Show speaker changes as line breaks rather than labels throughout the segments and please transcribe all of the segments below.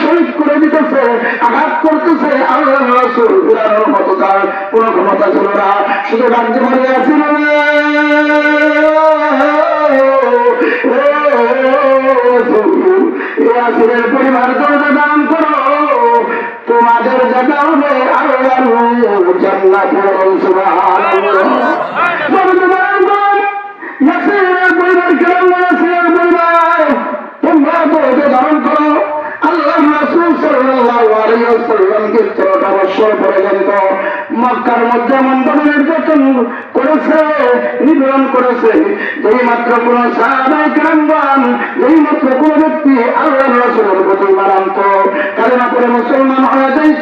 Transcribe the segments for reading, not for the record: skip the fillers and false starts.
শহীদ করে দিতেছে, আঘাত করতেছে। আল্লাহ রাসূল ফিরানোর মতো তার কোনো ক্ষমতা ছিল না, শুধু রাজ্য মারিয়ে আছিল। ইয়াসিরের পরিবার তোমরা দান করো, তোমাদের জায়গা হবে আল্লাহর জান্নাতে। সুবহানাল্লাহ। ইয়াসিরের পরিবার কেমন? ইয়াসিরের পরিবার তোমরা তো দান করো। আল্লাহ রাসূল সাল্লাল্লাহু আলাইহি ওয়াসাল্লামকে 13 বছর পর্যন্ত মক্কার মধ্যে নির্যাতন করেছে, নিপীড়ন করেছে। যেই মাত্র কোন সাহাবায়ে কেরামগণ, যেই মাত্র কোন ব্যক্তি আল্লাহ রাসূলের প্রতি মানান্ত কালেমা পড়ে মুসলমান হয়ে যায়,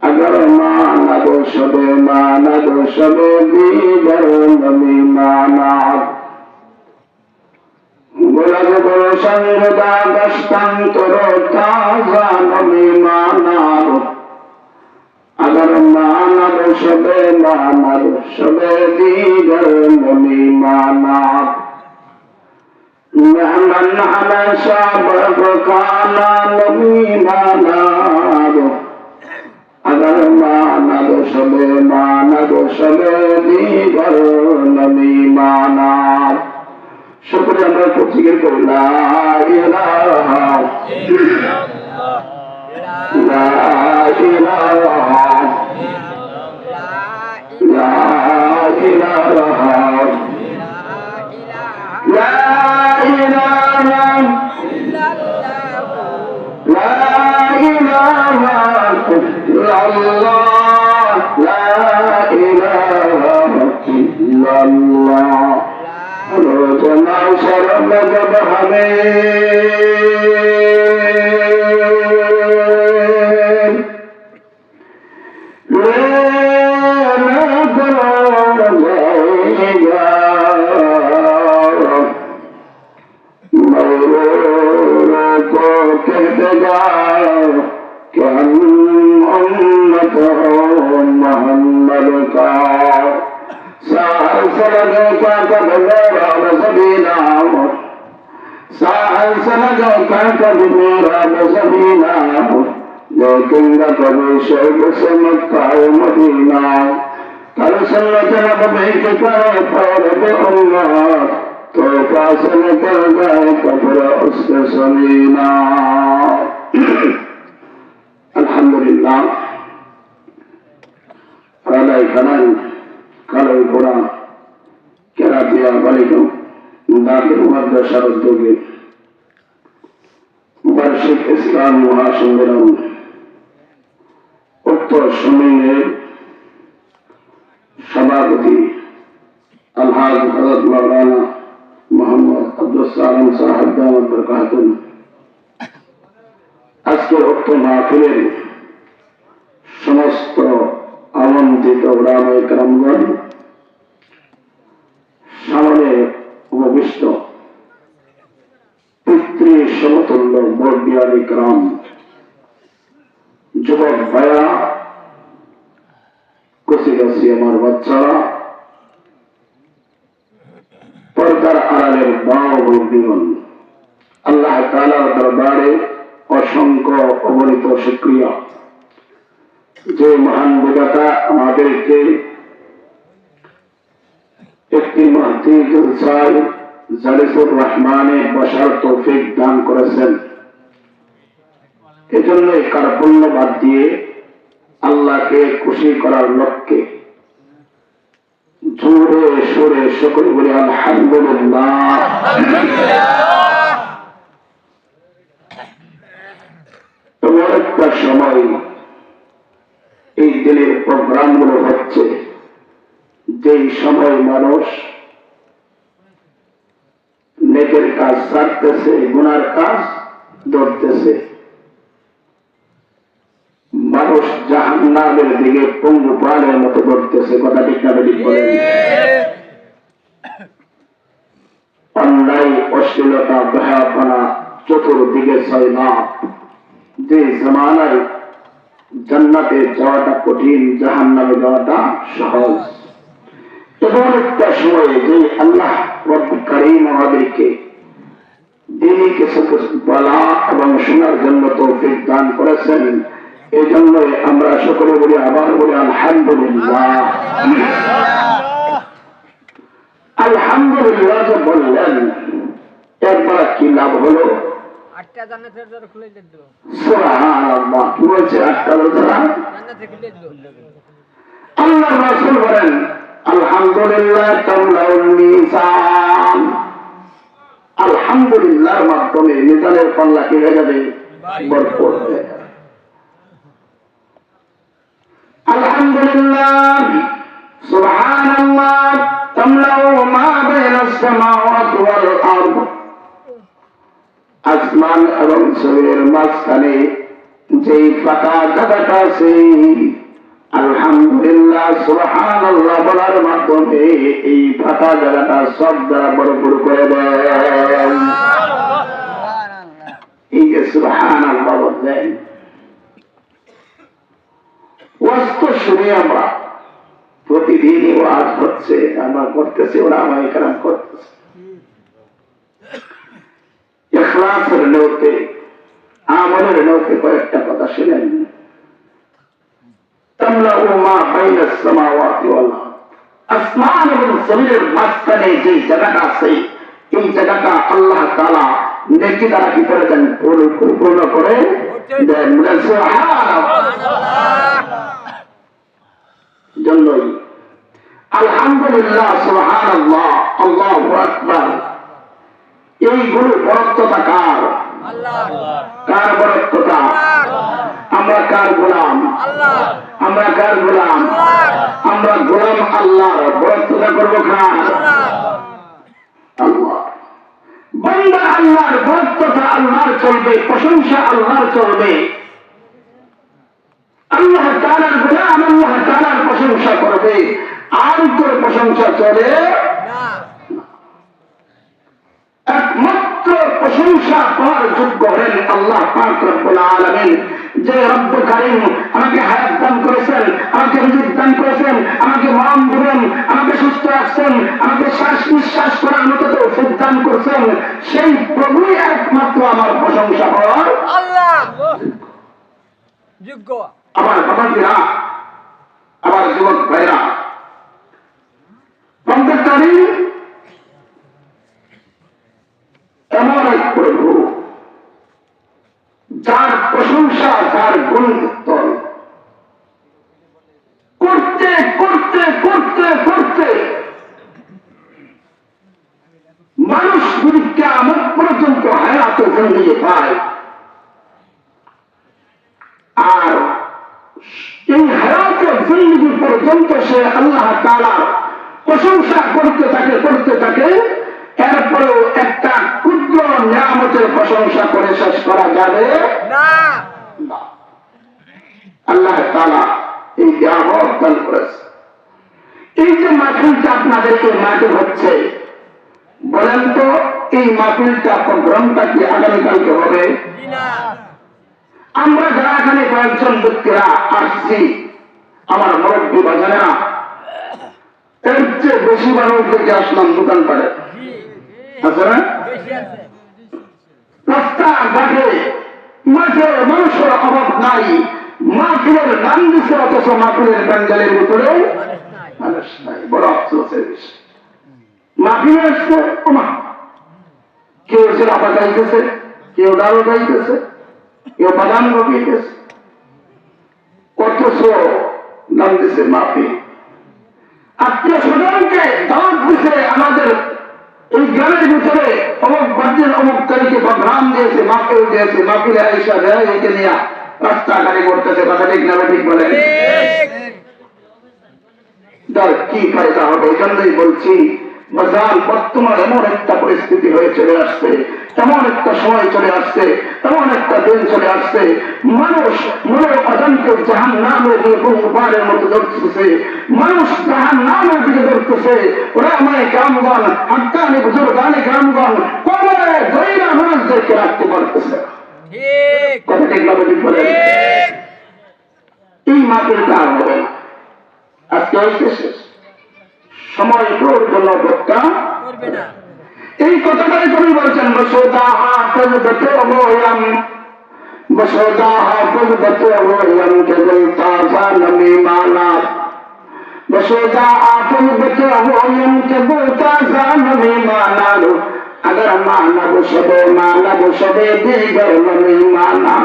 अगर माना दो शबे दीगर नमी माना गुलग गुलशंगदा दस्तंतर ताजा नमी माना अगर माना दो शबे दीगर नमी माना मेहमन हमेशा बरकाना नमी माना अगर माना दो शबे दीगर नमी माना। शुक्रिया আমরা প্রত্যেকের করি লা ইলাহা ইল্লাল্লাহ লা ইলাহা লা ইলাহা লা ইলাহা লা ইলাহা ইল্লাল্লাহ লা ইলাহা ইল্লাল্লাহ। রোজনা শরণ জব হবে मोहम्मद का साहल सलगे क्या कभी मेरा नसबीना साहल सलगे क्या कभी मेरा नसबीना लेकिन कभी शेख से मक्का मदीना कल सुन्नत नबी के करे पर उम्मत तो फासिल कर गए कब्र उसके समीना। अल्हम्दुलिल्लाह আলাই খানান কালাই ঘোড়া কেরাতিয়া বালিকা দাখিল মাদ্রাসার উদ্যোগে বার্ষিক ইসলাম মহাসম্মেলন উত্তর সম্মেলনের সভাপতি আলহাজ হযরত মাওলানা মোহাম্মদ আব্দুল সালাম সাহেব দামাত বরকাতুন আজকের উক্ত মাহফিলের সমস্ত আমন্ত্রিত ওলামায়ে কেরামগণ, সামনে উপবিষ্ট পিতৃ সমতুল্য মুরব্বিয়ানে কেরাম, যুবক ভাইয়া, কচি কচি আমার বাচ্চারা, পর্দার আড়ালের মা ও মুরব্বিগণ, আল্লাহ তাআলার দরবারে অসংখ্য অগণিত শুকরিয়া যে মহান বিধাতা আমাদেরকে একটি মাহফিল জলসায় জালিসুর রহমানে বসার তৌফিক দান করেছেন। এজন্য কার্পণ্য বাদ দিয়ে আল্লাহকে খুশি করার লক্ষ্যে জোরে সোরে সকলে বলি আলহামদুলিল্লাহ। এমন একটা সময় এই দিনের প্রোগ্রাম গুলো হচ্ছে, যেই সময় মানুষ নেকের কাজ ছাড়তেছে, গুনার কাজ ধরতেছে, মানুষ জাহান্নামের দিকে পঙ্গু প্রাণের মতো ধরতেছে। কথা ঠিক না ঠিক বলেন? অন্যায়, অশ্লীলতা, বেহায়াপনা চতুর্দিকে ছয় মাপ। যে জমানায় জান্নাতে যাওয়াটা কঠিন, জাহান্নামে যাওয়াটা সহজ। এমন একটা সময়ে যে আল্লাহ রব্বুল কারীম আমাদেরকে দিনই কিছু বলা এবং শোনার জন্য তৌফিক দান করেছেন, এই জন্য আমরা সকলে বলি, আবার বলি আলহামদুলিল্লাহ। আলহামদুলিল্লাহ যে বললেন, এরপর কি লাভ হলো? সুবহানাল্লাহ। কি বলছে? 8টা দরজা আল্লাহর রাসূল বলেন আলহামদুলিল্লাহ তামলাউল মিজান। আলহামদুলিল্লাহর মাধ্যমে মিজানের পাল্লা কি হয়ে যাবে? ভরপুর হয়ে যাবে। আলহামদুলিল্লাহ সুবহানাল্লাহ তামলাউ মা বাইনাস সামাওয়াতি ওয়াল আরদ। আসমান এবং জমিনের মাঝখানে যেই ফাঁকা জায়গাটা আছে, আলহামদুলিল্লাহ সুবহানাল্লাহ বলার মাধ্যমে এই ফাঁকা জায়গাটা সব দ্বারা ভরপুর করে দেন। এই যে সুবহানাল্লাহ বললেন, ওয়াস্ত শুনে আমরা প্রতিদিনই ওয়াজ হচ্ছে, আমরা করতেছি, ওরা আমায় কালাম করতেছে। ইখলাসের নিয়তে, আমলের নিয়তে কয়েকটা কথা শুনেন। তামলাউ মা বাইনাস সামাওয়াতি ওয়াল আরদ। আসমান এবং জমিনের মাঝখানে যে জায়গাটা আছে, এই জায়গাটা আল্লাহ তাআলা নেকি দ্বারা কি করে দেন? পূর্ণ করে দেন। জন্যই আলহামদুলিল্লাহ সুবহানাল্লাহ আল্লাহু আকবার, এইগুলো বরত্বতা কার? কার বরত্বতা? আমরা কার গোলাম? আমরা কার গোলাম? আমরা গোলাম আল্লাহর। বরত্বতা করবো কার? আল্লাহ। বান্দা আল্লাহর, বরত্বতা আল্লাহর চলবে, প্রশংসা আল্লাহর চলবে। আল্লাহ তাআলার গোলাম আল্লাহ তাআলার প্রশংসা করবে, আর তোর প্রশংসা চলে না। একমাত্র প্রশংসা পাওয়ার যোগ্য হলেন আল্লাহ পাক রব্বুল আলামিন। যে রব্বুল কারীম আমাকে হায়াত দান করেছেন, আমাকে রিজিক দান করেছেন, আমাকে মরণ দিবেন, আমাকে সুস্থ রাখছেন, আমাকে শ্বাস নিঃশ্বাস করার মতো তৌফিক দান করেছেন, সেই প্রভুই একমাত্র আমার প্রশংসা পাওয়ার আল্লাহ যোগ্য। আমার বাবাজিরা, আমার যুবক ভাইরা, রব্বুল কারীম এমন এক প্রভু যার প্রশংসা, যার গুণকীর্তন করতে করতে করতে করতে মানুষ যদি কিয়ামত পর্যন্ত হায়াতে জিন্দেগি পায়, আর এই হায়াতে জিন্দেগি পর্যন্ত সে আল্লাহ তাআলার প্রশংসা করতে থাকে করতে থাকে, এরপরেও একটা ক্ষুদ্র নিয়ামতের প্রশংসা করে শেষ করা যাবে না। আল্লাহ তাআলা এই নিয়ামত দান করেছে। এই যে মাহফিলটা আপনাদেরকে মাহফিল হচ্ছে, বলেন তো এই মাহফিলটা প্রোগ্রামটা কি আগামীকালকে হবে? আমরা যারা এখানে কয়েকজন ব্যক্তিরা আসছি, আমার মুরব্বী বাজানেরা, এর চেয়ে বেশি মানুষ দেখে আসলাম দোকানপাটে, আছে না? রাস্তা ঘাটে মাঠে মানুষের অভাব নাই। মাহফিলের নাম দিচ্ছে, অথচ মাহফিলের প্যান্ডেলের ভিতরে মানুষ নাই। বড় আফসোসের বিষয়। মাহফিলে আসছে, কেউ সিরাপা গাইতেছে, কেউ ডাল গাইতেছে, কেউ বাদাম গাইতেছে, অথচ নাম দিচ্ছে মাহফিল। আত্মীয় স্বজনকে দাওয়াত দিচ্ছে, আমাদের এই গ্রামের ভিতরে অমুক বাদ্যের অমুক তারিখে গ্রাম দিয়েছে, মাহফিল দিয়েছে, মাহফিলে আইসা দেয় একে নিয়ে রাস্তাঘাটে করতেছে। কথা ঠিক না ঠিক বলেন? তার কি ফায়দা হবে? এই জন্যই বলছি, বাজার বর্তমান এমন একটা পরিস্থিতি হয়ে চলে আসছে, এমন একটা সময় চলে আসছে, এমন একটা দিন চলে আসছে, মানুষ মনের অজান্তে জাহান্নামের পাহাড়ের মতো ধরতেছে, মানুষ জাহান্নামের দিকে ধরতেছে। ওরা আমায় গ্রামগণ, হাক্কানি বুজুর্গানি গ্রামগণ কোমরে ধৈর্য মানুষদেরকে রাখতে পারতেছে। কথা ঠিক ভাবে ঠিক বলে মাহফিলটা আর হবে না। আজকে হচ্ছে শেষ, সময় তোর জন্য অপেক্ষা করবে না। এই কথাটাই কবি বলছেন, বসোদা হাফেজ বেতে হইলাম, বসোদা হাফেজ বেতে হইলাম, কে বলতা জানমি মানা, বসোদা হাফেজ বেতে হইলাম, কে বলতা জানমি মানা, अगर मानव सबे दीगर नमी माना,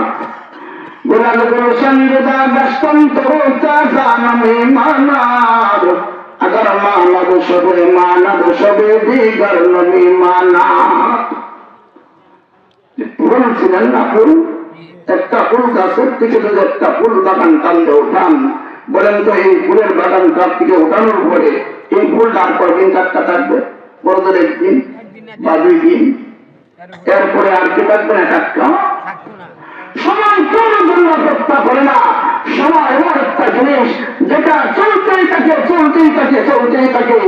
बुलंद गुलशन जुदा गश्तम तो होता जानमी माना, अगर मानव सबे दीगर नमी माना। ফুল ছিলেন না, ফুল একটা ফুল গাছের থেকে যদি একটা ফুল বাগান টানতে উঠান, বলেন তো এই ফুলের বাগান গাছ থেকে উঠানোর পরে এই ফুল আর কদিন টাটকা থাকবে? বড়দের একদিন বা 2 দিন, এরপরে আর কি থাকবে না টাটকা? সময় কোন জন্য অপেক্ষা করে না। সময় এমন একটা জিনিস যেটা চলতেই থাকে চলতেই থাকে চলতেই থাকে।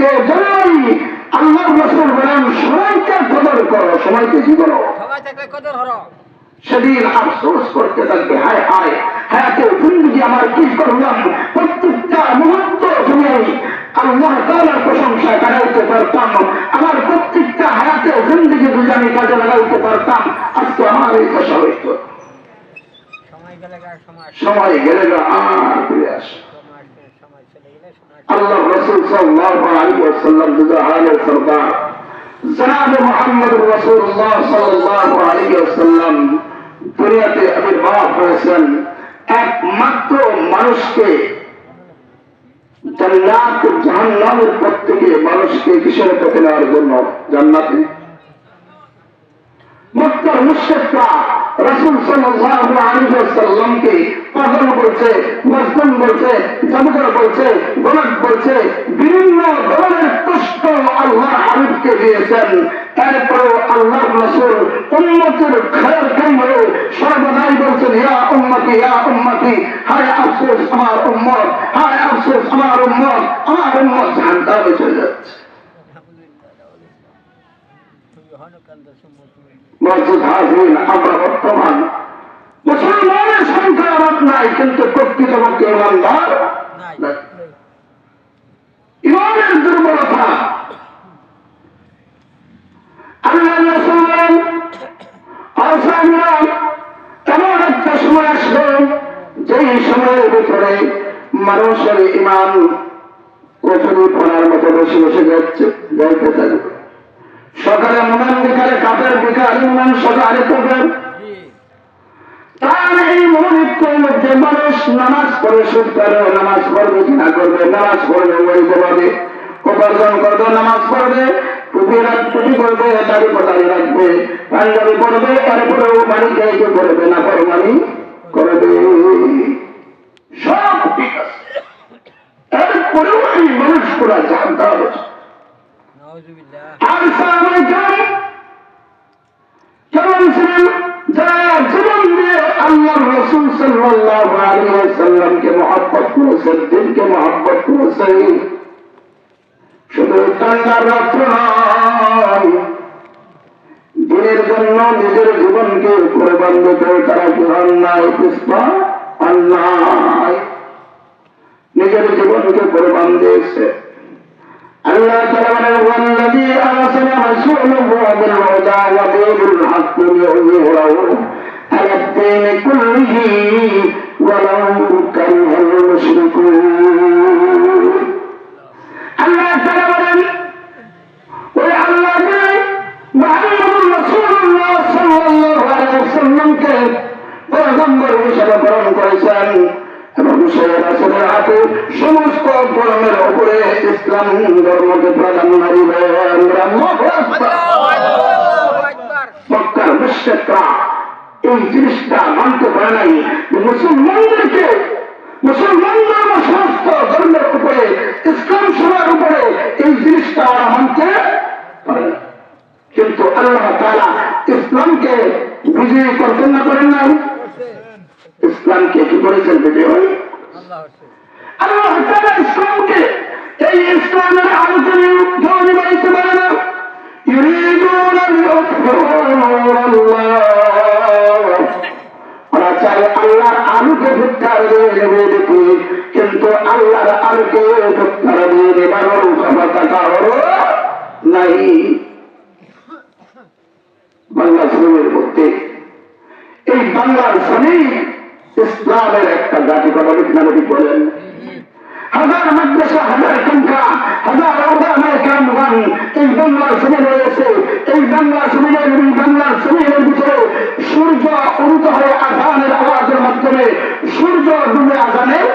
এর জন্যই আল্লাহ রাসূল বলেন, সময়কে কদর করো, সময়কে কি করো? সময় থাকলে কদর করো। সেদিন আফসোস করতে থাকবে, হায় হায় হায়াতে জিন্দেগি আমার কি করলাম। প্রত্যেকটা মুহূর্ত দুনিয়ায় আল্লাহ তাআলার প্রশংসা কাটাইতে পারতাম, আমার প্রত্যেকটা হায়াতে জিন্দেগি যদি আমি কাজে লাগাইতে পারতাম, আজকে আমার এই দশা হইত। সময় গেলে আর ফিরে আসে। আল্লাহ রাসূল সাল্লাল্লাহু আলাইহি ওয়াসাল্লাম দুজাহানের সরদার জনাব মুহাম্মদ রাসূলুল্লাহ সাল্লাল্লাহু আলাইহি ওয়াসাল্লাম দুনিয়াতে আবির্ভাব হয়েছেন একমাত্র মানুষকে জান্নাত জাহান্নামের পথ থেকে মানুষকে কিসের পথে নেওয়ার জন্য? জান্নাতে। মক্কার মুশরিকরা রাসূল সাল্লাল্লাহু আলাইহি ওয়াসাল্লামকে পাগল বলছে, মজনুন বলছে, জাদুকর বলছে, গোলাপ বলছে, বিভিন্ন ধরনের কষ্ট আল্লাহ হাবিবকে দিয়েছেন। এরপরেও আল্লাহ রাসূল উম্মতের খায়ের কাম হয়ে সর্বদাই বলছেন, ইয়া উম্মতি, হায় আফসোস আমার উম্মত, হায় আফসোস আমার উম্মত, আমার উম্মত জাহান্নামে চলে যাচ্ছে। আমরা বর্তমান মুসলমানের সংখ্যা অভাব নাই, কিন্তু প্রকৃতপক্ষে ইমানদার ইমানের দুর্বলতা। এমন একটা সময় আসবে যেই সময়ের ভিতরে মানুষের ইমান কচুরি পড়ার মতো বসে বসে যাইতে থাকবে। সকালে মুনান, বিকালে কাপের, বিকালে মুনান, সকালে কাপের। তার এই মুহূর্তের মধ্যে মানুষ নামাজ পড়ে সুদ করে, নামাজ পড়বে কিনা করবে, নামাজ পড়বে ওই দেবে, উপার্জন করবে, নামাজ পড়বে, টুপি করবে, দাড়ি পটারি রাখবে, পাঞ্জাবি পড়বে, এরপরেও মানি খেয়ে করবে না, মানি করবে, সব ঠিক আছে। এরপরেও এই মানুষ পুরা জানতে হবে। আর কেমন ছিলেন? যারা জীবন দিয়ে আল্লাহ রাসূল সাল্লাল্লাহু আলাইহি ওয়াসাল্লামকে মহব্বত করেছেন, দিনকে মহব্বত করেছেন, শুধু ঠান্ডার রাত্র নয়, দিনের জন্য নিজের জীবনকে কোরবান দিতে তারা কি অন্যায় পিছপা অন্যায় নিজের জীবনকে কোরবান দিয়েছে। আল্লাহ তাআলা বলেন, ওয়াল্লাযী আরসালা রাসূলাহু বিল হুদা ওয়া দিনিল হক লিইয়ুযহিরাহু আলা দ্দীনি কুল্লিহি ওয়ালাউ কারিহাল মুশরিকুন। আল্লাহ তাআলা বলেন, ওই আল্লাহ যে মুহাম্মদুর রাসূলুল্লাহ সাল্লাল্লাহু আলাইহি ওয়াসাল্লামকে পয়গম্বর হিসেবে প্রেরণ করেছেন এবং সেই রাসূলের হাতে সমস্ত ধর্মের উপরে ইসলাম ধর্মকে প্রাধান্য দিলেন। মক্কার মুশরিকরা এই জিনিসটা মানতে পারে নাই, মুসলমানদেরকে মুসলমান ধর্ম সমস্ত ধর্মের উপরে, ইসলাম সবার উপরে এই জিনিসটা ওরা মানতে পারে না। কিন্তু আল্লাহ তাআলা ইসলামকে বিজয়ী করতেন না, করেন নাই? ইসলামকে কি করেছেন? বিজয় আল্লাহ তাআলা ইসলামকে, এই ইসলামের আলোচনা কেউ নিবাইতে পারে না। ওরা চাই আল্লাহর আলোকে ভিক্ষা কিন্তু আল্লাহর আর কেউ তারা দিয়ে নেবার ক্ষমতা কারো নাই। বাংলা শ্রমিকের মধ্যে এই বাংলার শ্রমিক ইসলামের একটা জাতি কথা বিজ্ঞানী বলেন। হাজার মাদ্রাসা, হাজার সংখ্যা, হাজার ওলামায়ে কেরামগণ এই বাংলার জমিনে রয়েছে। এই বাংলার জমিনের বাংলার জমিনের ভিতরে সূর্য উদিত হয়ে আযানের আওয়াজের মাধ্যমে, সূর্য ডুবে আযানের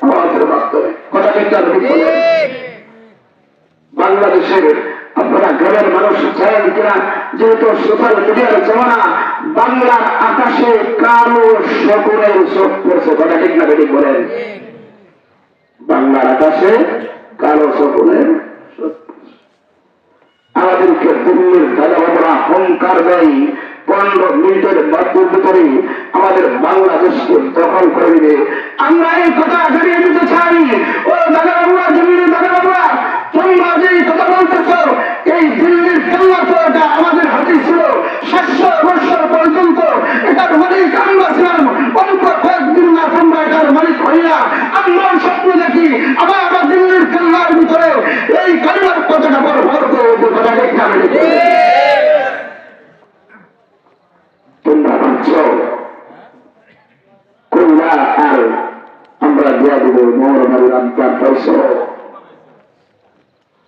আওয়াজের মাধ্যমে কথা বিজ্ঞানী বলেন। বাংলাদেশের আপনারা গ্রামের মানুষ চান কিনা, যেহেতু সোশ্যাল মিডিয়ার জমানা, বাংলার আকাশে কালো শকুনের চোখ পড়ছে কথা ঠিক না ঠিক বলেন। বাংলার আকাশে কালো শকুনের চোখ। আমাদেরকে দিল্লির দাদাবাবুরা হুঙ্কার দেয় 15 মিনিটের ভিতরে আমাদের বাংলাদেশকে দখল করে দিবে। আমরা এই কথা জানিয়ে দিতে চাই, ও দাদাবাবুরা, জমিনের দাদাবাবুরা, তোমরা যে কথা বলতেছ, এই দিল্লির কেল্লা তো এটা আমাদের হাতে ছিল 700 বছর পর্যন্ত। এটার মালিক আমরা ছিলাম। অল্প কয়েকদিন না তোমরা এটার মালিক হইয়া আমরা স্বপ্ন দেখি আবার আমরা দিল্লির কেল্লার ভিতরে এই কালিমার কথাটা বড় বড় করে কথা দেখতে হবে। তোমরা ভাবছ কন্যা আর আমরা দিয়া দেব মোর বাড়ির আব্বার পয়স।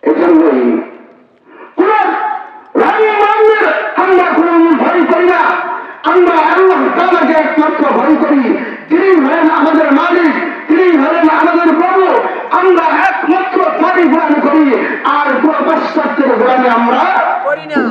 এজন্যই আমরা কোন ভয় করি না, আমরা আল্লাহ তাআলাকে একমাত্র ভয় করি। তিনি হলেন আমাদের মালিক, তিনি হলেন আমাদের প্রভু। আমরা একমাত্র তারই গোলামি করি, আর কোন পাশ্চাত্যের গোলামি আমরা করি না।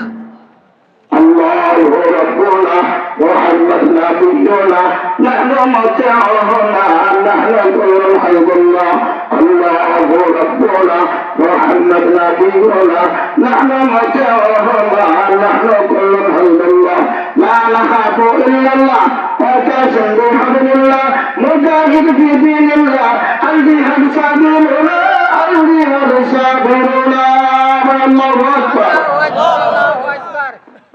الله ربنا محمد نبينا نحن متاعنا نحن كل حي الله. الله ربنا محمد نبينا نحن متاعنا نحن كل حي الله. لا نخاف الا الله وكاشف بحبل الله مجاهد في دين الله الجهاد سبيلنا الجهاد سبيلنا. الله اكبر.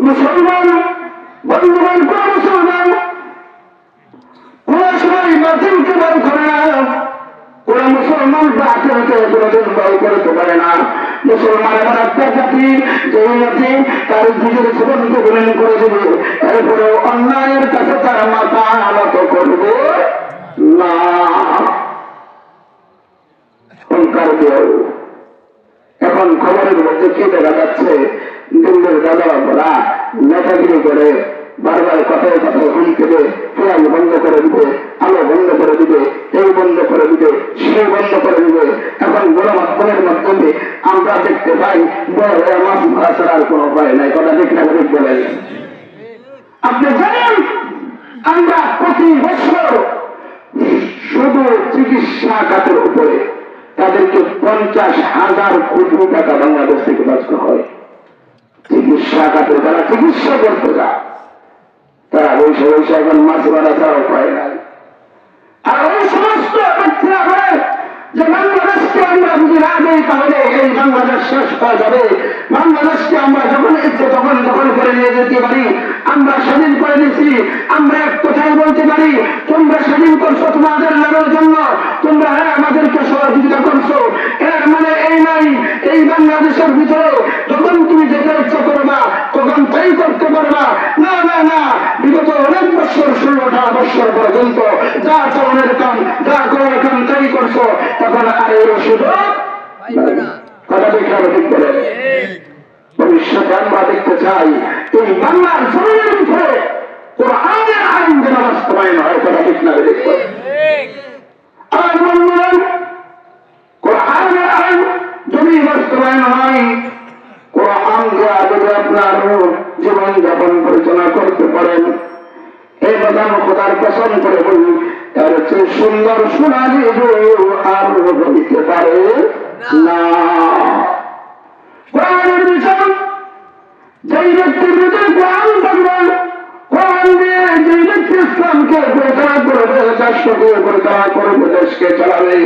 মুসলমান বন্ধুগণ, কোন মুসলমান কোন সময় বাতিলকে ভয় করে না, কোন মুসলমান বাতিলকে কোনদিন ভয় করতে পারে না। মুসলমান এমন একটা জাতি, যে জাতি তার নিজের জীবনকে বিলীন করে দেবে, এরপরে অন্যায়ের কাছে তার মাথা আনত করবে না। অহংকার দিয়েও এখন খবরের মধ্যে কি দেখা যাচ্ছে, দিল্লির দাদাবাবুরা নেতাগিরি করে বারবার কথায় কথায় হুমকি দেবে, ফেরাল বন্ধ করে দিবে, আলো বন্ধ করে দিবে, এই বন্ধ করে দিবে, সেই বন্ধ করে দিবে। এখন গণমাধ্যমের মাধ্যমে আমরা দেখতে পাই বড় মাছ মারা ছাড়ার কোনো উপায় নাই কথা ঠিক না ঠিক বলে। আপনি জানেন আমরা প্রতি বছর শুধু চিকিৎসা খাতের উপরে তাদেরকে 50,000 কোটি টাকা বাংলাদেশ থেকে বাঁচতে হয়। চিকিৎসা খাতে যারা চিকিৎসা করতে যায় তারা বৈশা বৈশা এখন মাছ মারা ছাড়াও পায় নাই। আর ওই সমস্ত ব্যক্তিরা বলে যে বাংলাদেশকে আমরা যদি না দিই তাহলে এই বাংলাদেশ শেষ হয়ে যাবে, বাংলাদেশকে আমরা যখন ইচ্ছে তখন দখল করে নিয়ে যেতে পারি, আমরা স্বাধীন করে দিচ্ছি। আমরা এক কথাই বলতে পারি, তোমরা স্বাধীন করছো তোমাদের লাভের জন্য, তোমরা আমাদেরকে সহযোগিতা করছো। এর মানে এই নাই এই বাংলাদেশের ভিতরে যখন তুমি যেতে ইচ্ছা করবা তখন তাই করতে পারবা না। না না, বিগত অনেক বছর 16টা বছর পর্যন্ত যা চলনের কাম, যা করার কাম তাই করছো, তখন আর এই সুযোগ কথা দেখে আমরা ঠিক বলে। ভবিষ্যতে আমরা দেখতে চাই এই বাংলার জমিনের ভিতরে কোরআনের আইন যেন বাস্তবায়ন হয় কথা ঠিক না দেখবো। আর বললেন কোরআনের আইন যদি বাস্তবায়ন হয়, কোরআন দেওয়া যদি আপনার জীবন যাপন পরিচালনা করতে পারেন, এই কথা খোদার পছন্দ করে বলি, তার চেয়ে সুন্দর সোনালি আর হইতে পারে না। কোরআনের বিচার যেই ব্যক্তির ভিতরে কোরআন থাকবেন, কোরআন দিয়ে যেই ব্যক্তি ইসলামকে পরিচালনা করবে, রাষ্ট্রকে পরিচালনা করবে, দেশকে চালাবে,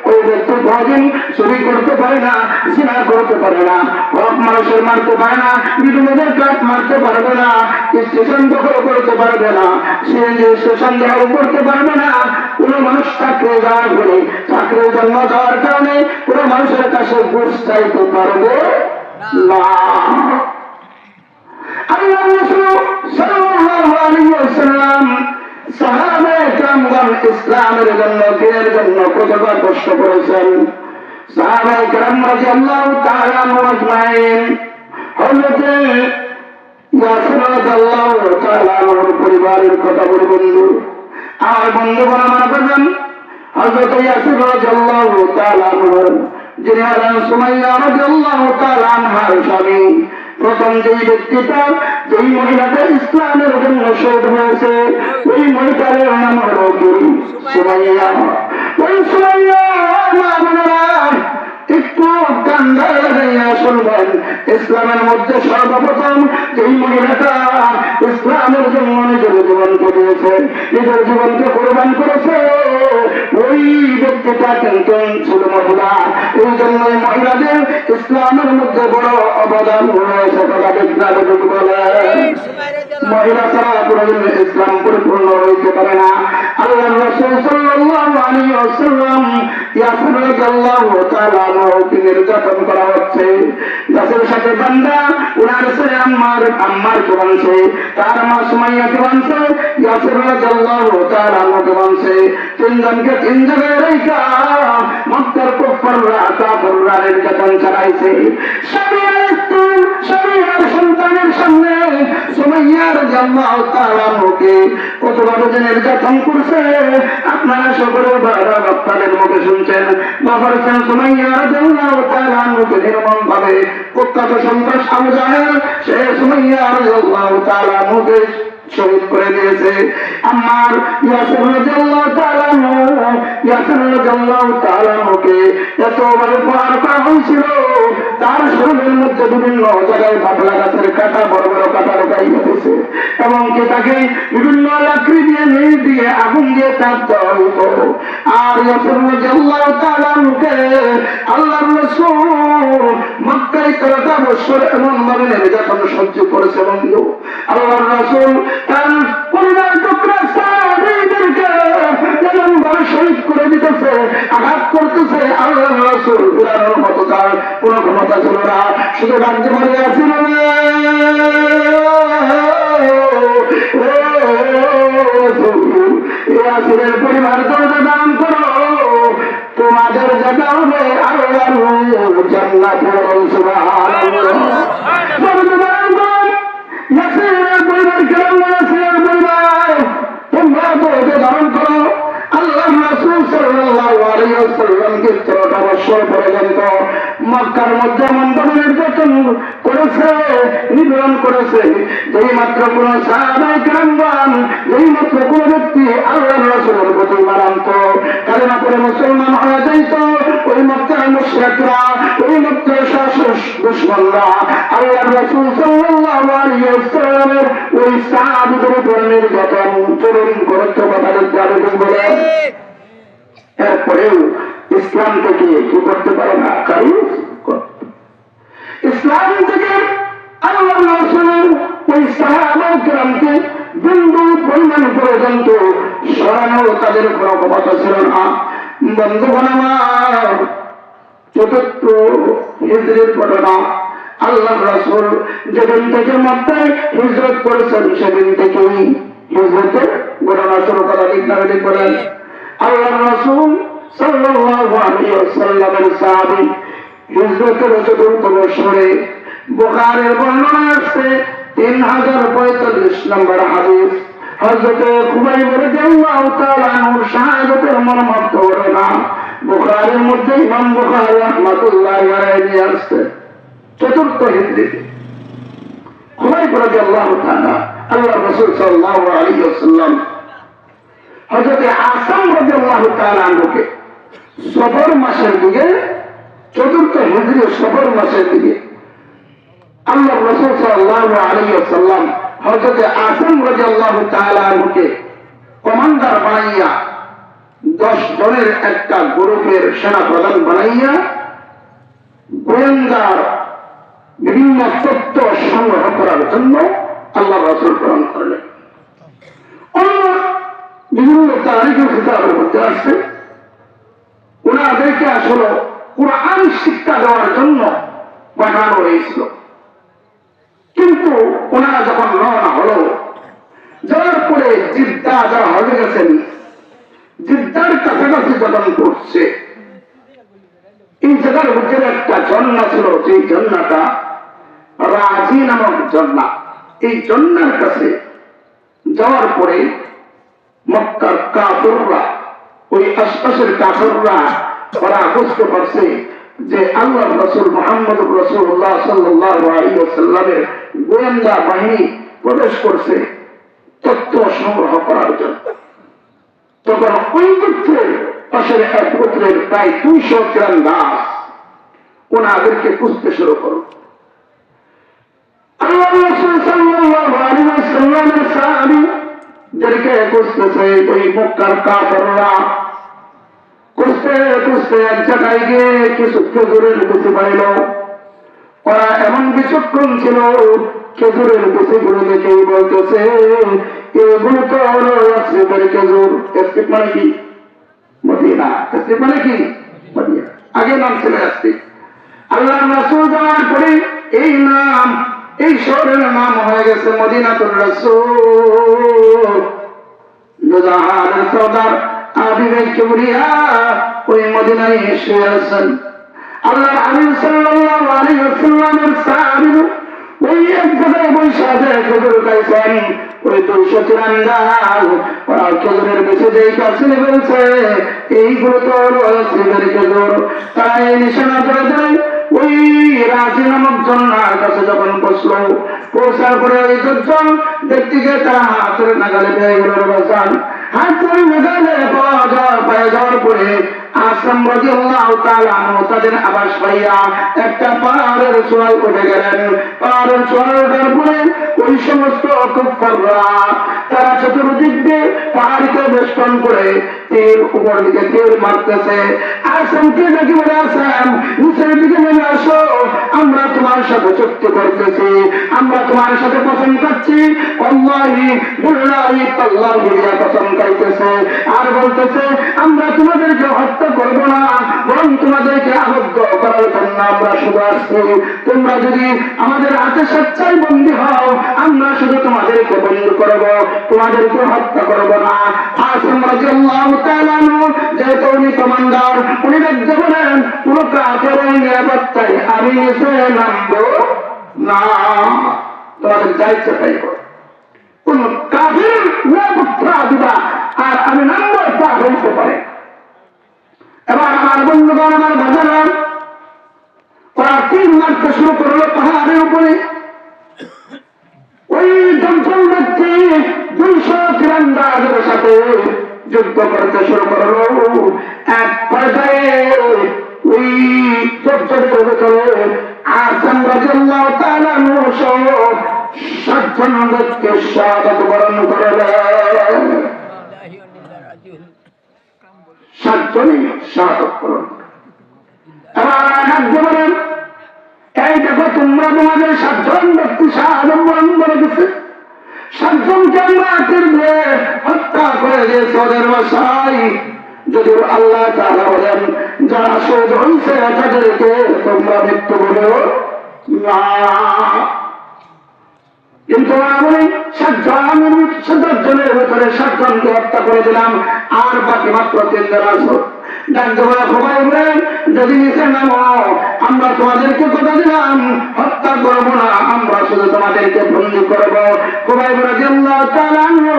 ওই ব্যক্তি কোনদিন চুরি করতে পারে না, জিনা করতে পারে না, হক মানুষের মারতে পারে না, বিধবাদের কাঠ মারতে পারবে না, স্টেশন দখল করতে পারবে না, সিএনজি স্টেশন দখল করতে পারবে না। কোন মানুষ চাকরি যাওয়ার পরে চাকরির জন্য যাওয়ার কারণে কোন মানুষের কাছে ঘুষ চাইতে পারবে না। আল্লাহ রাসূল সাল্লাল্লাহু আলাইহি ওয়াসাল্লাম সাহাবায়ে কেরামগণ ইসলামের জন্য, দ্বীনের জন্য কতটা কষ্ট করেছেন। সাহাবায়ে কেরাম রাদিয়াল্লাহু তাআলা আজমাইন, হযরত ইয়াসির রাদিয়াল্লাহু তাআলা আনহুর পরিবারের কথা বলি বন্ধু। আর বন্ধুগণ আমার বলেন, হযরত ইয়াসির রাদিয়াল্লাহু তাআলা আনহু যিনি হলেন সুমাইয়া রাদিয়াল্লাহু তাআলা আনহার স্বামী, প্রথম যেই ব্যক্তিটা, যেই মহিলাটা ইসলামের জন্য শহীদ হয়েছে, ওই মহিলার নাম হল সুমাইয়া। ওই সুমাইয়া একটু কান্দা লাগাইয়া শুনবেন, ইসলামের মধ্যে সর্বপ্রথম যেই মহিলাটা ইসলামের জন্য নিজের জীবনকে দিয়েছে, নিজের জীবনকে কোরবান করেছে, ওই ব্যক্তিটা কিন্তু ছিল মহিলা। এই জন্য মহিলাদের ইসলামের মধ্যে বড় অবদান রয়েছে। কথা ঠিক না ঠিক বলে? মহিলা ছাড়া কোনদিন ইসলাম পরিপূর্ণ হইতে পারে না। আল্লাহ রাসূল সাল্লাল্লাহু আলাইহি ওয়াসাল্লাম ইয়াসির রাদিয়াল্লাহু তাআলা আনহুকে নির্যাতন করা হচ্ছে। গাছের সাথে বান্দা উনার ছেলে আম্মারকে বানছে, তার মা সুমাইয়াকে বানছে, ইয়াসির রাদিয়াল্লাহু তাআলা আনহুকে বানছে। তিনজনকে তিন জায়গায় রেখা মক্কার কুফাররা কাফেররা নির্যাতন চালাইছে। শরীয়তের সন্তানের সামনে সুমাইয়া রাদিয়াল্লাহু তাআলা আনহুকে কতভাবে যে নির্যাতন করছে আপনারা সকলে আপনাদের মুখে শুনছেন। বাবারছেন সুমাইয়া রাদিয়াল্লাহু তাআলা আনহুকে নির্মম ভাবে কুখ্যাত সন্ত্রাস আবু জাহেল সে সুমাইয়া রাদিয়াল্লাহু তাআলা আনহুকে শহীদ করে দিয়েছে। আমার ইয়াসির রাদিয়াল্লাহু তাআলা আনহুকে এতভাবে প্রহার করা হয়েছিল, তার শরীরের মধ্যে বিভিন্ন জায়গায় পাতলা গাছের কাঁটা, বড় বড় কাঁটা ঢোকাই গেছে, এবং কি তাকে বিভিন্ন লাকড়ি দিয়ে নিজ দিয়ে আগুন দিয়ে তাপ দেওয়া হইত। আর ইয়াসির রাদিয়াল্লাহু তাআলা আনহুকে আল্লাহর রাসূল মক্কায় 13টা বছর এমন ভাবে নির্যাতন সহ্য করেছে বন্ধু। আল্লাহর রাসূল তার পরিবার টুকরা সাহাবীদেরকে এমন ভাবে শহীদ করে দিতেছে, আঘাত করতেছে। আল্লাহর রাসূল বিরানোর মতো তার কোনো ক্ষমতা ছিল না, শুধু রাজ্য মারে আসিল ইয়াসিরের পরিবার দরজা দান করো, তোমাদের জায়গা হবে আল্লাহর জান্নাতে। সুবহানাল্লাহ। ইয়াসিরের পরিবার কেমন ইয়াসিরের পরিবার তোমরা দরজা দান করো। আল্লাহ রাসূল সাল্লাল্লাহু আলাইহি ওয়াসাল্লামকে 13টা বছর পর্যন্ত মক্কার মধ্যে এমন ভাবে নির্যাতন করেছে, নিপীড়ন করেছে, যেই মাত্র কোন সাহাবায়ে কেরামগণ, যেই মাত্র কোন ব্যক্তি আল্লাহর রাসূলের প্রতি মানান্ত কালেমা পড়ে মুসলমান হয়ে যাইত, ওই মক্কার মুশরিকরা, ওই মক্কার শাসক দুশমনরা আল্লাহর রাসূল সাল্লাল্লাহু আলাইহি ওয়াসাল্লামের ওই সাহাবীদের উপর নির্যাতন চরম করতে কথা বলে। এরপরেও ইসলাম থেকে কি করতে পারে না, ইসলাম থেকে আল্লাহ রাসূলের ওই সাহাবায়ে কেরামকে বিন্দু পরিমাণ পর্যন্ত সরানো তাদের কোনো ক্ষমতা ছিল না। বন্ধুগণ আমার, চতুর্থ হিজরীর ঘটনা। আল্লাহ রাসূল যেদিন থেকে মক্কায় হিজরত করেছেন সেদিন থেকেই হিজরতের ঘটনা শুরু করা। ঠিক না ঠিক বলেন? আল্লাহ রাসূল সাল্লাল্লাহু আলাইহি ওয়াসাল্লামের সাহাবী হিজরতের চতুর্থ বছরে বুখারীর বর্ণনা আসছে 3045 নম্বর হাদিস। হযরত খুবাইব রাদিয়াল্লাহু তাআলা আনহুর শাহাদাতের মর্মার্থ ঘটনা বুখারীর মধ্যে ইমাম বুখারী রাহমাতুল্লাহি আলাইহি আসছে চতুর্থ হিজরিতে। খুবাইব রাদিয়াল্লাহু তাআলা আল্লাহ রাসূল সাল্লাল্লাহু আলাইহি ওয়াসাল্লাম হযরত আসাম রাদিয়াল্লাহু তাআলা আনহুকে সফর মাসের দিকে, চতুর্থ হিজরি সফর মাসের দিকে আল্লাহ রাসূল সাল্লাল্লাহু আলাইহি ওয়াসাল্লাম হযরত আসাম রাদিয়াল্লাহু তাআলা আনহুকে কমান্ডার বানাইয়া 10 জনের একটা গ্রুপের সেনা প্রধান বানাইয়া গোয়েন্দার বিভিন্ন তথ্য সংগ্রহ করার জন্য আল্লাহ রাসূল প্রেরণ করলেন। অন্য বিভিন্ন তারিখের কিতাবের মধ্যে আসছে ওনাদেরকে আসলে কুরআন শিক্ষা দেওয়ার জন্য পাঠানো হয়েছিল। কিন্তু ওনারা যখন রওনা হলো, যাওয়ার পরে জিদ্দা যারা হয়ে গেছেন, জিদ্দার কাছাকাছি যখন পড়ছে, এই জায়গার মধ্যে একটা ঝর্ণা ছিল, সেই ঝর্ণাটা রাজি নামক ঝর্ণা। এই ঝর্ণার কাছে যাওয়ার পরে মক্কার কাফিররা, ওই আশপাশের কাফিররা ওরা বুঝতে পারছে যে আল্লাহর রাসূল মুহাম্মদুর রাসূলুল্লাহ সাল্লাল্লাহু আলাইহি ওয়াসাল্লামের গোয়েন্দা বাহিনী প্রবেশ করছে তথ্য সংগ্রহ করার জন্য। তখন ওই গোত্রের পাশের এক গোত্রের প্রায় 200 তীরন্দাজ ওনাদেরকে খুঁজতে শুরু করল। আল্লাহ রাসূল সাল্লাল্লাহু আলাইহি ওয়াসাল্লামের সাহাবীদেরকে খুঁজতেছে ওই মক্কার কাফিররা। খুঁজতে খুঁজতে এক জায়গায় গিয়ে কিছু খেজুরের বিচি পাইল। ওরা এমন বিচক্ষণ ছিল, খেজুরের বিচিগুলো দেখেই বলতেছে এগুলো তো হলো ইয়াসরিবের খেজুর। ইয়াসরিব মানে কি? মদিনা। ইয়াসরিব মানে কি? মদিনা। আগে নাম ছিল ইয়াসরিব। আল্লাহর রাসূল যাওয়ার পরে এই নাম, এই শহরের নাম হয়ে গেছে মদিনাতুর রাসূল। দুজাহানের সরদার আবিবেক কিবরিয়া ওই মদিনায় এসে আছেন। আল্লাহর হাবিব সাল্লাল্লাহু আলাইহি ওয়াসাল্লামের সাহাবী ওই এক জায়গায় বসে আছে, খেজুর খাইছেন। ওই 200 তীরন্দাজ ওরা খেজুরের বেঁচে যেই কাছে বলছে এইগুলো তো ইয়াসরিবের খেজুর। তারা এই নিশানা করে দেয় ওই রাজি নামক ঝর্ণার কাছে যখন বসলো, পৌঁছার পরে ওই 10 জন ব্যক্তিকে তারা হাতের নাগালে পেয়ে গেল। বাসান হাতের নাগালে পায়ে যাওয়ার পরে আসলাম রাদিয়াল্লাহু তাআলা আনহু তাদের আবাস পাইয়া একটা পাহাড়ের চূড়ায় উঠে গেলেন। পাহাড়ের চূড়ায় ওঠার পরে ওই সমস্ত কুফাররা তারা চতুর্দিক দিয়ে পাহাড়কে বেষ্টন করে তীর উপর দিকে তীর মারতেছে। আসামকে নাকি বলে আসাম নিচের দিকে নেমে আসো, আমরা তোমার সাথে চুক্তি করতেছি, আমরা তোমার সাথে পছন্দ করছি। আল্লাহি বিল্লাহি তাল্লাহি বলিয়া পছন্দ করতেছে আর বলতেছে আমরা তোমাদেরকে হত্যা করবো না, বরং তোমাদেরকে আবদ্ধ করার জন্য আমরা শুধু আসছি। তোমরা যদি আমাদের হাতে সচ্চাই বন্দী হও, আমরা শুধু তোমাদেরকে বন্দী করবো, তোমাদেরকে হত্যা করবো না। আসিম রাদিয়াল্লাহু তাআলা আনহু যেহেতু উনি কমান্ডার, উনি দেখতে বলেন পুরো কাফেরের নিরাপত্তায় আমি নিচে নামবো না, তোমাদের যা ইচ্ছা তাই করো। কোন কাফের নিরাপত্তা দিবা আর আমি নামবো তা হইতে পারে। এবার আমার বন্ধুগণ, আমার ভাইরা, ওরা তীর মারতে শুরু করলো পাহাড়ের উপরে। ওই 10 জন ব্যক্তি 200 তীরন্দাজের সাথে যুদ্ধ করতে শুরু করলো। এক পর্যায়ে ওই যুদ্ধের ভিতরে আসিম রাদিয়াল্লাহু তাআলা আনহু সহ 7 জন ব্যক্তি শাহাদাত বরণ করলেন। 7 জনই শাহাদাত বরণ। এবার বলেন এই দেখো তোমরা তোমাদের 7 জন ব্যক্তি শাহাদাত বরণ করে গেছে, 7 জনকে আমরা তীর দিয়ে হত্যা করে দিয়েছি ওদের বাসায়। যদিও আল্লাহ তাআলা বলেন যারা শহীদ হয়েছে তাদেরকে তোমরা মৃত্যু বলো না, কিন্তু আমি 7 জনের ভিতরে 7 জনকে হত্যা করে দিলাম আর বাকি মাত্র 3 জন আছে। যদি নিচে নামো আমরা তোমাদেরকে কথা দিলাম হত্যা করবো না, আমরা শুধু তোমাদেরকে বন্দী করবো। খুবাইব রাদিয়াল্লাহু তাআলা আনহু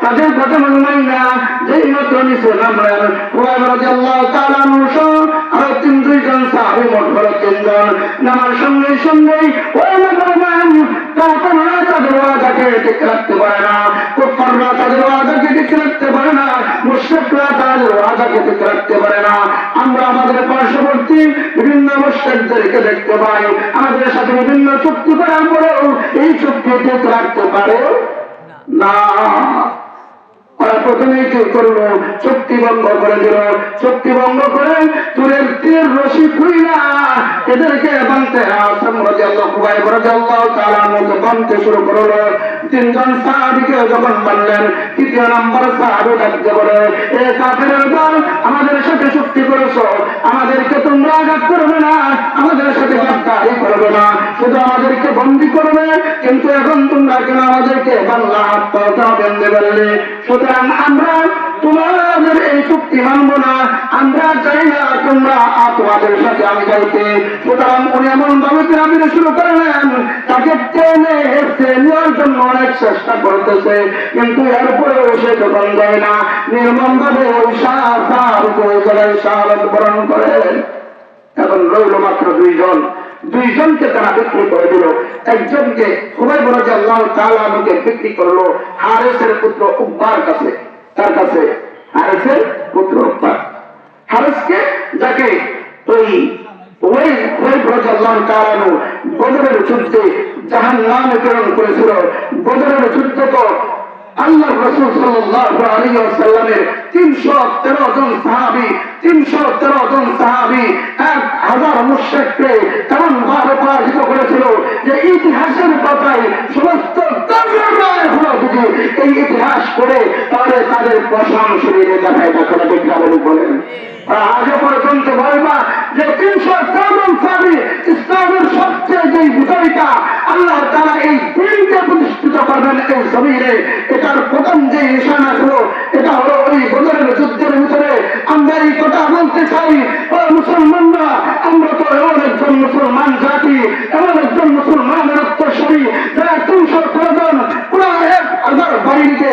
তাদের কথা মানলেন না, যেই মাত্র নিচে নামলেন খুবাইব রাদিয়াল্লাহু তাআলা আনহু সহ আরো 2 জন সাহাবী, মোট হলো 3 জন। নামার সঙ্গে সঙ্গেই ওই মুসলমান কাফেররা তাদের ওয়াদাকে ঠিক রাখতে পারে না, কুফাররা তাদের ওয়াদাকে ঠিক রাখতে পারে না, মুশরিকরা তাদের ওয়াদাকে ঠিক রাখতে পারে না। আমরা আমাদের পার্শ্ববর্তী বিভিন্ন মুশরিকদেরকে দেখতে পাই, আমাদের সাথে বিভিন্ন চুক্তি করার পরেও এই চুক্তি ঠিক রাখতে পারে না। ওরা প্রথমেই কি করলো, চুক্তি ভঙ্গ করে দিল। চুক্তি ভঙ্গ করে চুলের তীর রশি খুইলা এদেরকে বানতে বানতে শুরু করলো। তিনজন সাহাবীকে যখন বানলেন, তৃতীয় নম্বর সাহাবী ডাকতে বলে, এ কাফেরের দল, আমাদের সাথে চুক্তি করেছো, আমাদেরকে তোমরা আঘাত করবে না, আমাদের সাথে গাদ্দারি করবে না, শুধু আমাদেরকে বন্দী করবে, কিন্তু এখন তোমরা কেন আমাদেরকে বাংলা আত্মহত্যা বেঁধে বললে? সুতরাং আমরা তোমাদের এই চুক্তি মানবো না, আমরা চাই না তোমরা তোমাদের সাথে আমি যাইতে। সুতরাং উনি এমন ভাবে পিরামিড শুরু করলেন, তাকে টেনে হেঁটে নেওয়ার জন্য অনেক চেষ্টা করতেছে, কিন্তু এরপরেও সে যখন যায় না, নির্মম ভাবে ওই শাহাদাত বরণ করে। এখন রইল মাত্র দুইজনকে তারা বিক্রি করে দিল। একজনকে খুবই বড় যে আল্লাহ তাআলা আমাকে বিক্রি করলো হারেসের পুত্র উকবার কাছে। তার কাছে হারেসের পুত্র উকবার, হারেসকে যাকে ওই বদরের যুদ্ধে জাহান্নামে প্রেরণ করেছিল। বদরের যুদ্ধ তো আল্লাহ রাসূল সাল্লাল্লাহু আলাইহি ওয়াসাল্লামের 313 জন সাহাবী 1000 মুশরিককে এমন ভাবে পরাজিত করেছিল যে ইতিহাসের পাতায় সমস্ত কাফেররা এখনো যদি এই ইতিহাস করে তাহলে তাদের প্রশংসনীয় দেখায় তখন বিজ্ঞাপন বলেন। আগে পর্যন্ত বলবা যে 313 জন সাহাবী ইসলামের সবচেয়ে যে বিজয়িতা আল্লাহ তাআলা এই দিনকে প্রতিষ্ঠিত করবেন এই জমিনে, এটার প্রথম যে নিশানা ছিল এটা হলো ওই বদরের যুদ্ধের ভিতরে। আমরা এই কথা বলতে চাই, ও মুসলমানরা, আমরা তো এমন একজন মুসলমান জাতি, এমন একজন মুসলমানের উত্তরসূরি যারা 313 জন পুরো 1000 বাহিনীকে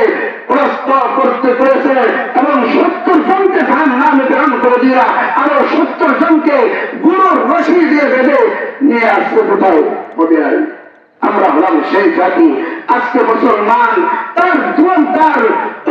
পরাস্ত করতে পেরেছে এবং 70 জনকে জাহান্নামে প্রেরণ করে দিয়া আরো 70 জনকে গুরুর রশি দিয়ে বেঁধে নিয়ে আসতে কোথাও মদিনায়। আমরা হলাম সেই জাতি। আজকে মুসলমান তার জীবন তার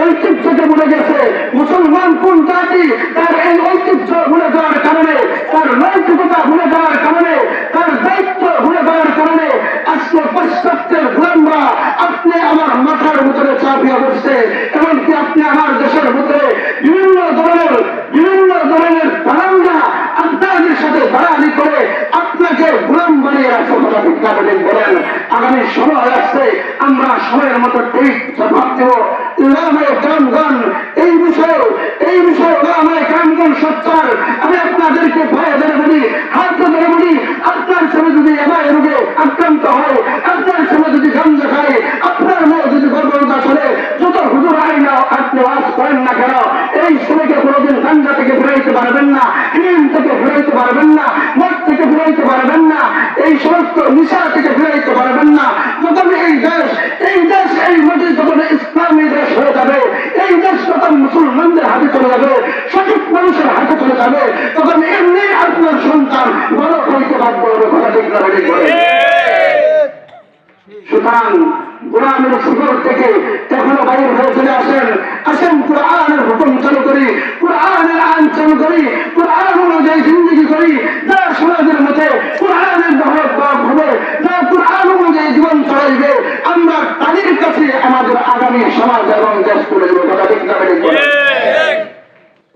ঐতিহ্যকে ভুলে গেছে। মুসলমান কোন জাতি? তার এই ঐতিহ্য ভুলে যাওয়ার কারণে, তার নৈতিকতা ভুলে যাওয়ার কারণে, তার দায়িত্ব ভুলে যাওয়ার কারণে আজকে পাশ্চাত্যের গোলামরা আপনি আমার মাথার ভিতরে চাপিয়ে বসছে। এমনকি আপনি আমার দেশের ভিতরে বিভিন্ন ধরনের দালালরা আপনাদের সাথে দালালি করে আপনাকে গোলাম বানিয়ে রাখছে। কথা বিজ্ঞাপন বলেন, আগামী সময় আসছে, আমরা সময়ের মতো ঠিক জবাব দেব। উলামায়ে কেরামগণ এই বিষয়ে উলামায়ে কেরামগণ সোচ্চার। আমি আপনাদেরকে ভয়ে ধরে বলি, হাত ধরে বলি, আপনার ছেলে যদি এবার রোগে আক্রান্ত হয়, আপনার ছেলে যদি গাঞ্জা খায়, আপনার মেয়ে যদি গর্ভবতী চলে, যত হুজুর আইন আপনি ওয়াজ করেন না কেন, এই ছেলেকে কোনোদিন গাঞ্জা থেকে ফিরাইতে পারবেন না, হিম থেকে ফিরাইতে পারবেন না, মদ থেকে ফিরাইতে পারবেন না, এই সমস্ত নিশা থেকে ফিরাইতে পারবেন না। যখন এই দেশ এই মাটি যখন ইসলামী দেশ হয়ে যাবে, এই দেশ যখন মুসলমানদের হাতে চলে যাবে, সঠিক মানুষের হাতে চলে যাবে, তখন এমনি আপনার সন্তান বড় হইতে বাধ্য হবে। কথা ঠিক না ঠিক করে। সুতরাং গোলামের শিকড় থেকে এখনো বাইরে হয়ে চলে আসেন কোরআনের হুকুম চালু করি, কোরআনের আইন চালু করি, কোরআন অনুযায়ী জিন্দগি করি। যারা সমাজের মধ্যে কোরআনের দখল হবে, যারা কোরআন অনুযায়ী জীবন চলাইবে, আমরা তাদের কাছে আমাদের আগামী সমাজ এবং দেশ করে দেবো। কথা ঠিক না ঠিক করে।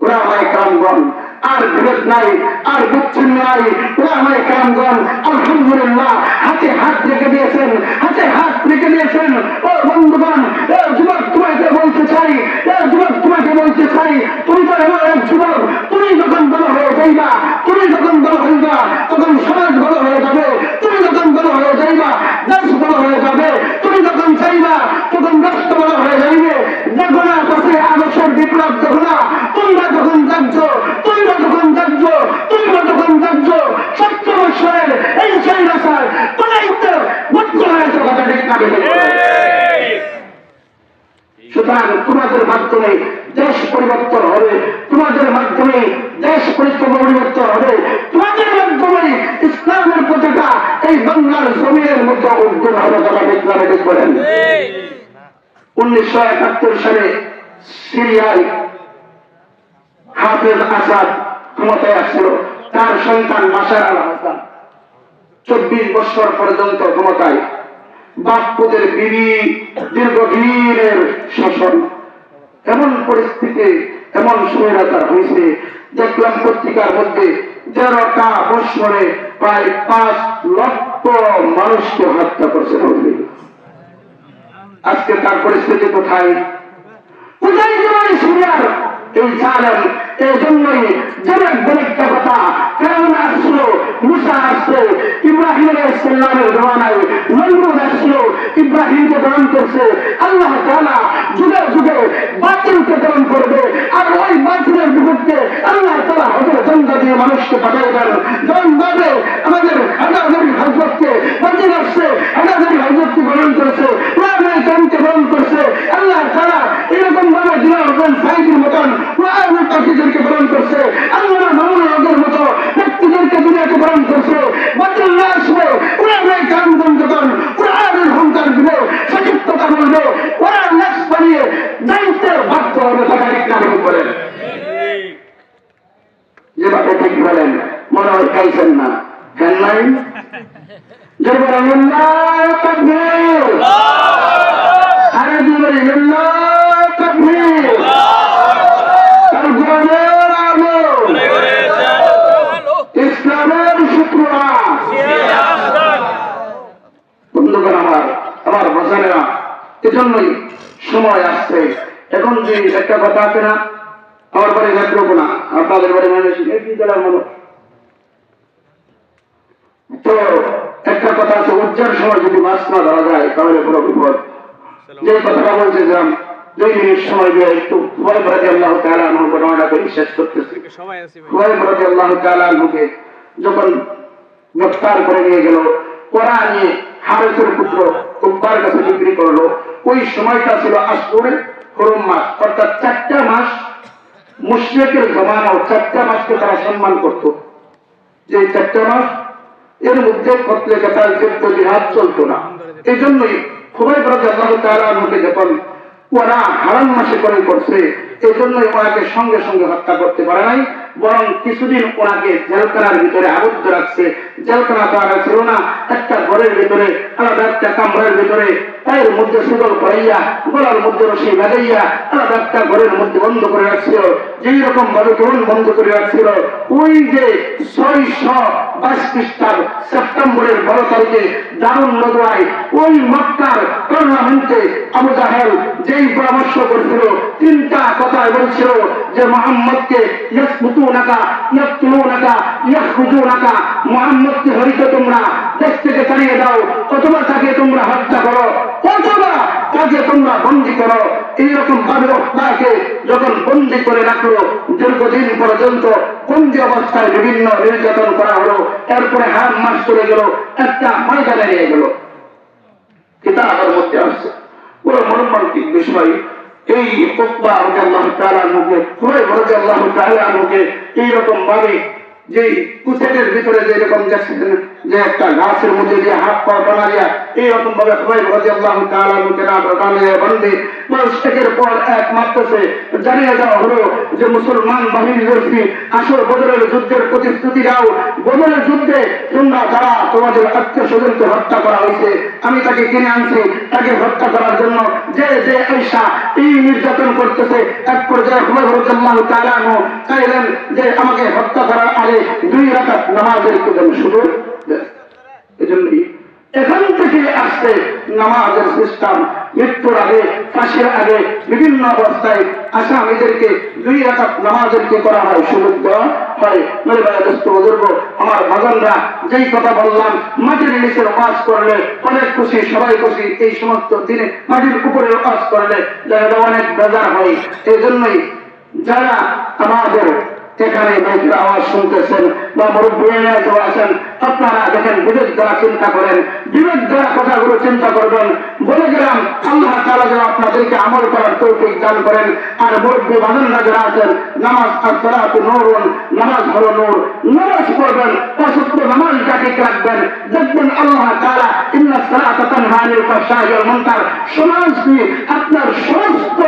ওলামায়ে কেরামগণ আর বিরোধ নাই, আর বিচ্ছিন্ন নাই। ওলামায়ে কেরামগণ আলহামদুলিল্লাহ হাতে হাত রেখে দিয়েছেন। ও বন্ধুগণ, যুবক তোমাকে বলতে চাই, তুমি তো এমন এক যুবক, তুমি যখন বড় হয়ে যাইবা, তখন সমাজ বড় হয়ে যাবে। তুমি যখন বড় হয়ে যাইবা, দেশ বড় হয়ে যাবে। তুমি যখন চাইবা, তখন রাষ্ট্র বড় হয়ে যাইবে। দেখো না পাশে আগস্টের বিপ্লব, দেখো না তোমরা যখন জাগছো, 70 বছরের এই স্বৈরাচার তোমরাই তো বুদ্ধ হয়েছে। কথা ঠিক না ঠিক করে। সুতরাং তোমাদের মাধ্যমে দেশ পরিবর্তন হবে, তোমাদের মাধ্যমে দেশ পরিবর্তন হবে, তোমাদের মাধ্যমে ইসলামের পতাকা এই বাংলার জমিনের মধ্যে উদ্যোগ হবে। কথা ঠিক না ঠিক করেন। 1971 সালে সিরিয়ায় হাফেজ আসাদ ক্ষমতায় আসছিল, তার সন্তান বাশার আল আসাদ 24 বছর পর্যন্ত ক্ষমতায়। বাপপুতের বিবি দীর্ঘদিনের শাসন, এমন পরিস্থিতি, এমন স্বৈরাচার হয়েছে, দেখলাম পত্রিকার মধ্যে 13টা বৎসরে প্রায় 5 লক্ষ মানুষকে হত্যা করছে। আজকে তার পরিস্থিতি কোথায়? কোথায় গেল সিরিয়ার এই জালেম? এই জন্যই জনের বলিষ্ঠ কথা, ফেরাউন আসলো, মুসা আসলো, ইব্রাহিম আলাইহিস সালামের জমানায় নমরুদ আসলো, ইব্রাহিমকে গ্রহণ করছে। আল্লাহ তাআলা যুগে যুগে বাতিলকে গ্রহণ করবে, আর ওই বাতিলের বিরুদ্ধে আল্লাহ তাআলা হযরত জান্নাত দিয়ে মানুষকে পাঠাইবেন। যেমনভাবে আমাদের হাজার হযরতকে বাতিল আসছে, হাজার হযরতকে গ্রহণ করেছে, কোরআনের কালামকে গ্রহণ করছে, আল্লাহ তাআলা এরকম ভাবে দিনের সাইদের মতন কোরআনের পাখিদেরকে গ্রহণ করছে, আল্লাহ মামুনের মতো ব্যক্তিদেরকে দুনিয়াকে গ্রহণ করছে। বাতিল না আসবে, কোরআনের কালাম যখন কোরআনের অহংকার দিবে, সঠিকতা বলবে, কোরআন নাচ বানিয়ে দায়িত্বের বাধ্য হবে। কথা ঠিক না বলেন? যেভাবে ঠিক বলেন, মনে হয় খাইছেন না, ফ্যান নাই যে বলেন আল্লাহু তাকবীর, আরে বলেন আল্লাহু তাকবীর, তাকবীরের আলো, ইসলামের শুকরিয়া। বন্ধুগণ আমার বোঝানেরা, এজন্যই সময় আসছে। এখন যে একটা কথা আছে না, আমার বাড়ি যাবো না, আপনাদের বাড়ি মানুষ কি জেলার মানুষ, তো একটা কথা আছে, উজ্জার সময় যদি মাছ না ধরা যায় তাহলে পুরো বিপদ। যে কথাটা বলছিলাম, 2 মিনিট সময় দিয়ে একটু খুবাইব রাদিয়াল্লাহু তাআলা আনহু ঘটনাটাকে শেষ করতেছি। খুবাইব রাদিয়াল্লাহু তাআলা আনহুকে যখন গ্রেফতার করে নিয়ে গেল, কোরআন নিয়ে হারেসের পুত্র উকবার কাছে বিক্রি করলো। ওই সময়টা ছিল আশহুরে হুরুম মাস, অর্থাৎ 4টা মাস মুশরিকের জমানাও 4টা মাসকে তারা সম্মান করত। যে 4টা মাস এর মধ্যে কতলে কাতাল যুদ্ধ জিহাদ চলতো না। এই জন্যই খুবাইব রাদিয়াল্লাহু তাআলা আনহুকে যখন ওরা হারাম মাসে করে করছে, এই জন্যই ওনাকে সঙ্গে সঙ্গে হত্যা করতে পারে নাই, বরং কিছুদিন ওনাকে জেলখানার ভিতরে আবদ্ধ রাখছে। জেলখানা তো আর ছিল না, একটা ঘরের ভিতরে, আলাদা একটা কামরার ভিতরে, পায়ের মধ্যে সুদল করাইয়া, গলার মধ্যে রশি লাগাইয়া আলাদা একটা ঘরের মধ্যে বন্ধ করে রাখছিল। যেই রকম ভাবে কেমন বন্ধ করে রাখছিল, ওই যে 622 খ্রিস্টাব্দ সেপ্টেম্বরের 12 তারিখে দারুন নদওয়ায় ওই মক্কার পার্লামেন্টে আবু জাহেল যেই পরামর্শ করছিল, 3টা কথা বলছিল যে মুহাম্মদকে ইয়াসবুতুনাকা ইয়াকতুলুনাকা ইয়াখরুজুনাকা, মুহাম্মদকে হয়তো তোমরা দেশ থেকে তাড়িয়ে দাও, অথবা তাকে তোমরা হত্যা করো, অথবা তাকে তোমরা বন্দী করো। এইরকম ভাবে তাকে যখন বন্দী করে রাখলো, দীর্ঘদিন পর্যন্ত বন্দী অবস্থায় বিভিন্ন নির্যাতন করা হলো। এরপরে হার মাস চলে গেল, একটা ময়দানে নিয়ে গেল। কিতাবের মধ্যে আসছে পুরো মর্মান্তিক বিষয়। এই উকবা রাদিয়াল্লাহু তাআলা আনহুকে, খুবাইব রাদিয়াল্লাহু তাআলা আনহুকে এইরকম ভাবে যে কুচেটের ভিতরে যেরকম যাচ্ছেন, যে একটা গাছের মধ্যে দিয়ে হাত পা বানাইয়া এইরকম ভাবে খুবাইব রাদিয়াল্লাহু তাআলা আনহুকে না বানাইয়া বন্দী একের পর এক মারতেছে। জানিয়ে দেওয়া হলো যে মুসলমান বাহিনীদেরকে আসল বদরের যুদ্ধের প্রতিশ্রুতি দাও, বদরের যুদ্ধে তোমরা যারা তোমাদের আত্মীয় স্বজনকে হত্যা করা হয়েছে, আমি তাকে কিনে আনছি তাকে হত্যা করার জন্য। যে যে আয়েশা এই নির্যাতন করতেছে, এক পর্যায়ে খুবাইব রাদিয়াল্লাহু তাআলা আনহু চাইলেন যে আমাকে হত্যা করার আগে 2 রাকাত নামাজের সুযোগ দেন। এজন্যই এখান থেকে আসছে নামাজের সিস্টেম। মৃত্যুর আগে, ফাঁসির আগে, বিভিন্ন অবস্থায় আসামিদেরকে 2 রাকাত নামাজের কি করা হয়, সুযোগ দেওয়া হয়। মেরে ভাই দোস্ত বুজুর্গ, আমার ভাজনরা, যেই কথা বললাম, মাটির নিচের ওয়াজ করলে অনেক খুশি, সবাই খুশি। এই সমস্ত দিনে মাটির উপরে ওয়াজ করলে যারা অনেক বেজার হয়। এই জন্যই যারা আমাদের এখানে মেয়েদের আওয়াজ শুনতেছেন বা মুরব্বীরা আছেন, আপনারা দেখেন বিবেক দ্বারা চিন্তা করেন, বিবেক দ্বারা কথাগুলো চিন্তা করবেন। বলে গেলাম আল্লাহ তাআলা যেন আপনাদেরকে আমল করার তৌফিক দান করেন। আর মুরব্বী বাজানরা যারা আছেন, নামাজ as-সালাতু নূরুন, নামাজ হলো নূর, নামাজ পড়বেন, 5 ওয়াক্ত নামাজটা ঠিক রাখবেন। দেখবেন আল্লাহ তাআলা ইন্নাস সালাতা তানহা আনিল ফাহশাই ওয়াল মুনকার, সমাজ দিয়ে আপনার সমস্ত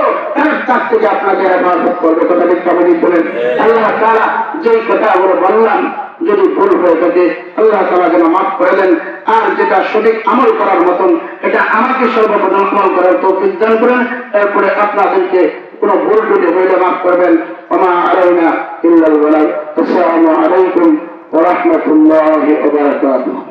কাজ থেকে আপনাকে হেফাজত করবে। কথা ঠিক বলেন। আল্লাহ তাআলা যেই কথাগুলো বললাম যদি ভুল হয়ে থাকে আল্লাহ তাআলা যেন মাফ করে দেন। আর যেটা সঠিক আমল করার মতন, এটা আমাকে সর্বপ্রথম আমল করার তৌফিক দান করেন। এরপরে আপনাদেরকে কোনো ভুল ত্রুটি হইলে মাফ করবেন। ওমা আলাইনা ইল্লাল বালাগ। আসসালামু আলাইকুম ওয়া রাহমাতুল্লাহি ওয়া বারাকাতুহু।